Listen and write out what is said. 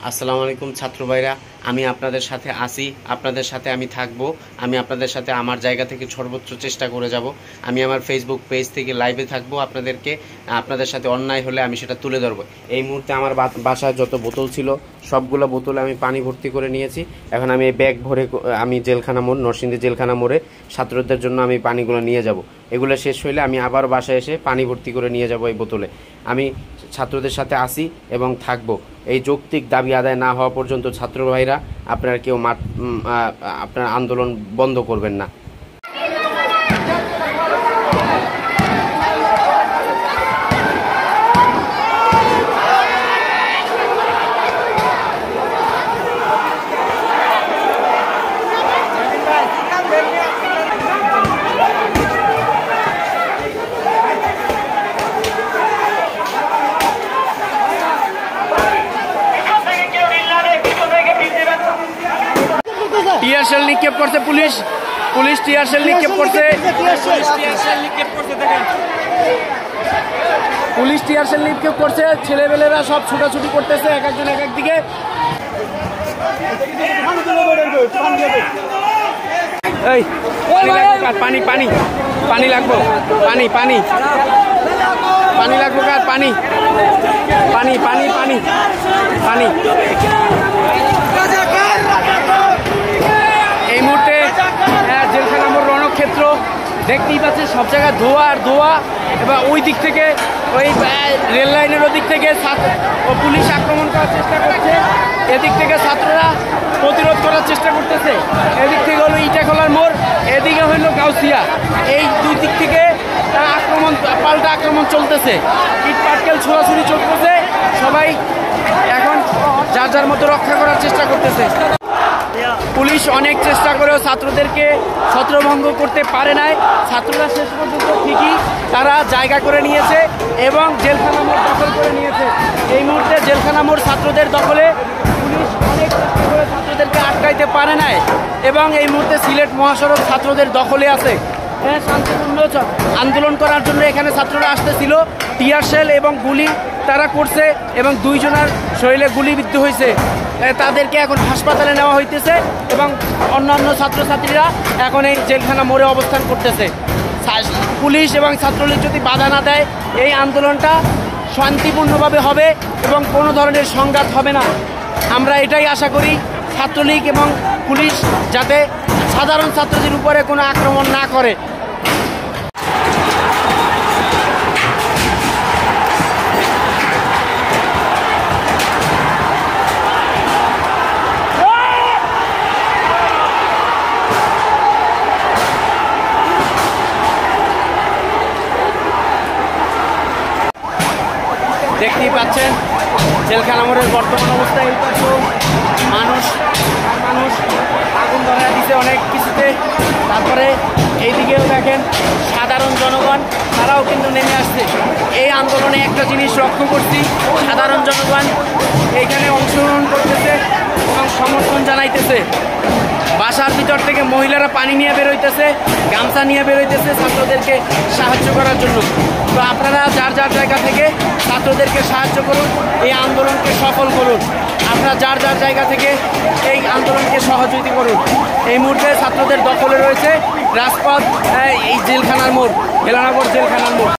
আসসালামু আলাইকুম ছাত্র ভাইরা, আমি আপনাদের সাথে আছি, আপনাদের সাথে আমি থাকবো। আমি আপনাদের সাথে আমার জায়গা থেকে সর্বোচ্চ চেষ্টা করে যাব। আমি আমার ফেসবুক পেজ থেকে লাইভে থাকবো, আপনাদের সাথে অন্যায় হলে আমি সেটা তুলে ধরবো। এই মুহূর্তে আমার বাসায় যত বোতল ছিল সবগুলো বোতলে আমি পানি ভর্তি করে নিয়েছি। এখন আমি এই ব্যাগ ভরে আমি জেলখানা মোড়, নরসিংদী জেলখানা মোড়ে ছাত্রদের জন্য আমি পানিগুলো নিয়ে যাব। এগুলো শেষ হইলে আমি আবার বাসায় এসে পানি ভর্তি করে নিয়ে যাব এই বোতলে। আমি ছাত্রদের সাথে আসি এবং থাকবো। এই যৌক্তিক দাবি আদায় না হওয়া পর্যন্ত ছাত্র ভাইরা আপনারা কেউ আপনার আন্দোলন বন্ধ করবেন না। টিয়ারশেল নিক্ষেপ করছে পুলিশ টিয়ারশেল নিক্ষেপ করছে পুলিশ টিয়ারশেল নিক্ষেপ করছে। ছেলেবেলেরা সব ছুটাছুটি করতেছে এক একজন এক একদিকে। এই পানি পানি পানি লাগবো, পানি পানি পানি লাগবো কার, পানি পানি পানি পানি পানি। এই মুহূর্তে জেলখানা মোড় রণক্ষেত্র দেখতেই পাচ্ছেন, সব জায়গায় ধোয়া আর ধোয়া। এবং ওই দিক থেকে ওই রেল লাইনের ওদিক থেকে পুলিশ আক্রমণ করার চেষ্টা করছে, এদিক থেকে ছাত্ররা প্রতিরোধ করার চেষ্টা করতেছে। এদিক থেকে হলো ইটাখোলার মোড়, এদিকে হইল গাউসিয়া। এই দুই দিক থেকে পাল্টা আক্রমণ চলতেছে, ইট পাটকেল ছোড়াছুড়ি চলতেছে। সবাই এখন যার যার মতো রক্ষা করার চেষ্টা করতেছে। পুলিশ অনেক চেষ্টা করেও ছাত্রদেরকে ছত্রভঙ্গ করতে পারে নাই। ছাত্ররা শেষ পর্যন্ত ঠিকই তারা জায়গা করে নিয়েছে এবং জেলখানা মোড় দখল করে নিয়েছে। এই মুহূর্তে জেলখানা মোড় ছাত্রদের দখলে, পুলিশ অনেক চেষ্টা করে ছাত্রদেরকে আটকাইতে পারে নাই এবং এই মুহূর্তে সিলেট মহাসড়ক ছাত্রদের দখলে আছে। শান্তিপূর্ণ আন্দোলন করার জন্য এখানে ছাত্ররা আসতেছিল, টিয়ারশেল এবং গুলি তারা করছে এবং দুইজনের শরীরে গুলিবিদ্ধ হয়েছে। তাদেরকে এখন হাসপাতালে নেওয়া হইতেছে এবং অন্যান্য ছাত্রছাত্রীরা এখন এই জেলখানা মোড়ে অবস্থান করতেছে। পুলিশ এবং ছাত্রলীগ যদি বাধা না দেয় এই আন্দোলনটা শান্তিপূর্ণভাবে হবে এবং কোনো ধরনের সংঘাত হবে না। আমরা এটাই আশা করি, ছাত্রলীগ এবং পুলিশ যাতে সাধারণ ছাত্রদের উপরে কোনো আক্রমণ না করে। দেখতেই পাচ্ছেন জেলখানা মোড়ের বর্তমান অবস্থা। এই পাশে মানুষ আগুন ধরা দিছে অনেক কিছুতে। তারপরে এইদিকেও দেখেন সাধারণ জনগণ, তারাও কিন্তু নেমে আসছে। এই আন্দোলনে একটা জিনিস লক্ষ্য করছি, সাধারণ জনগণ এইখানে অংশগ্রহণ করতেছে এবং সমর্থন জানাইতেছে। বাসার ভিতর থেকে মহিলারা পানি নিয়ে বেরোইতেছে, গামছা নিয়ে বেরোইতেছে ছাত্রদেরকে সাহায্য করার জন্য। তো আপনারা যার যার জায়গা থেকে ছাত্রদেরকে সাহায্য করুন, এই আন্দোলনকে সফল করুন। আপনারা যার যার জায়গা থেকে এই আন্দোলনকে সহযোগিতা করুন। এই মুহূর্তে ছাত্রদের দখলে রয়েছে রাজপথ, এই জেলখানার মোড়, হেলানগর জেলখানার মোড়।